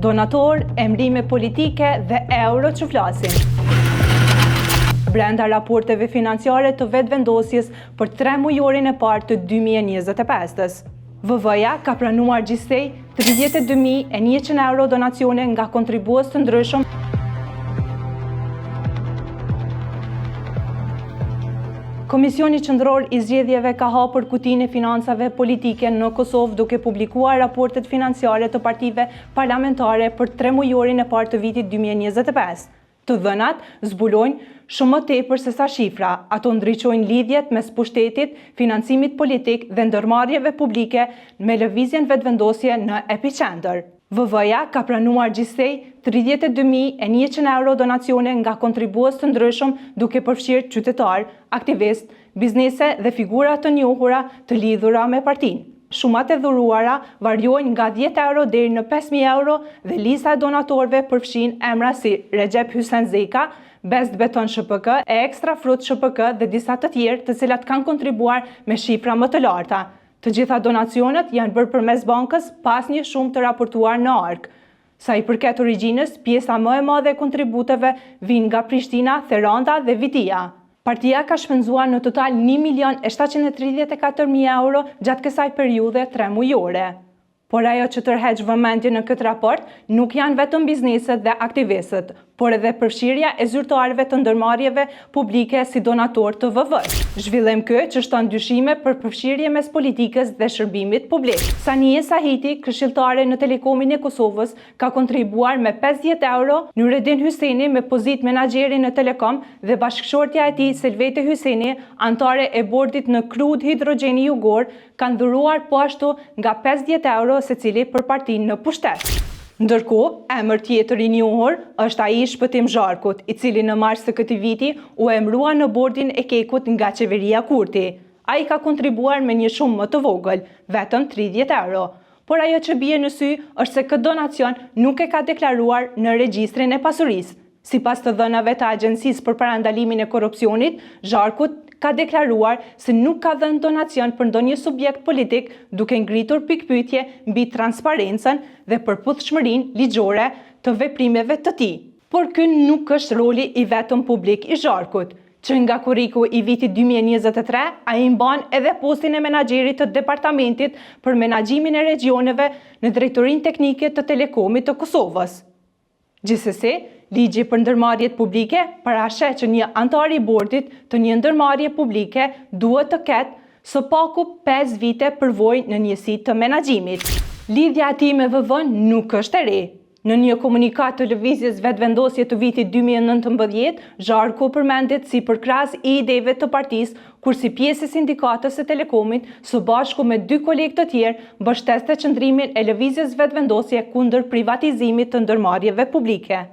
donator, emrime politike dhe euro që flasin. Brenda raporteve financiare të vetëvendosjes për 3 mujorin e parë të 2025-s. VV-ja ka pranuar gjithsej 32.100 euro donacione nga kontribues të ndryshëm. Komisioni Qendror i Zgjedhjeve ka hapur kutinë e financave politike në Kosovë duke publikuar raportet financiare të partive parlamentare për 3 mujorin e parë të vitit 2025. Të dhënat zbulojnë shumë më tepër se sa shifra, ato ndriçojnë lidhjet mes pushtetit, financimit politik dhe ndërmarrjeve publike me lëvizjen vetëvendosje në epiqendër. VV-ja ka pranuar gjithsej 32.100 euro donacione nga kontribues të ndryshëm duke përfshirë qytetar, aktivist, biznese dhe figura të njohura të lidhura me partinë. Shumat e dhuruara variojnë nga 10 euro deri në 5.000 euro dhe lista e donatorëve përfshin emra si Recep Hysen Zeka, Best Beton SHPK, Extra Fruit SHPK dhe disa të tjerë të cilat kanë kontribuar me shifra më të larta. Të gjitha donacionet janë bërë përmes bankës pas një shumë të raportuar në ARK. Sa i përket origjinës, pjesa më e madhe e kontributeve vijnë nga Prishtina, Theranda dhe Vitia. Partia ka shpenzuar në total 1.734.000 euro gjatë kësaj periudhe 3 mujore. Por ajo që tërheq vëmendje në këtë raport nuk janë vetëm bizneset dhe aktivistët, por edhe përfshirja e zyrtarëve të ndërmarrjeve publike si donator të VV-s. Zhvillim ky që shton dyshime për përfshirje mes politikës dhe shërbimit publik. Sanie Sahiti, këshilltare në Telekomin e Kosovës, ka kontribuar me 50 euro, Nureddin Hyseni me pozitë menaxheri në Telekom dhe bashkëshortja e tij Selvete Hyseni, antare e bordit në Krud Hidrogjeni Jugor, kanë dhuruar po ashtu nga 50 euro secili për partinë në pushtet. Ndërkohë, emër tjetër i njohur është ai i Shpëtim Zharkut, i cili në mars të këtij viti u emërua në bordin e Kekut nga qeveria Kurti. Ai ka kontribuar me një shumë më të vogël, vetëm 30 euro. Por ajo që bie në sy është se këtë donacion nuk e ka deklaruar në regjistrin e pasurisë. Sipas të dhënave të Agjencisë për Parandalimin e Korrupsionit, Zharkut ka deklaruar se nuk ka dhënë donacion për ndonjë subjekt politik duke ngritur pikpyetje mbi transparencën dhe përputhshmërinë ligjore të veprimeve të tij. Por ky nuk është roli i vetëm publik i Zharkut, që nga kuriku i vitit 2023 ai mban edhe postin e menaxherit të Departamentit për Menaxhimin e Regioneve në Drejtorinë Teknike të Telekomit të Kosovës. Gjithsesi, ligji për ndërmarrjet publike parasheh që një antar i bordit të një ndërmarrje publike duhet të ketë së paku 5 vite përvojë në njësi të menaxhimit. Lidhja e tij me VV-n nuk është e re. Në një komunikat të lëvizjes vetëvendosje të vitit 2019, Zharku përmendet si përkras i ideve të partisë, kur si pjesë e sindikatës së Telekomit, së bashku me 2 kolegë të tjerë, mbështeste qëndrimin e lëvizjes vetëvendosje kundër privatizimit të ndërmarrjeve publike.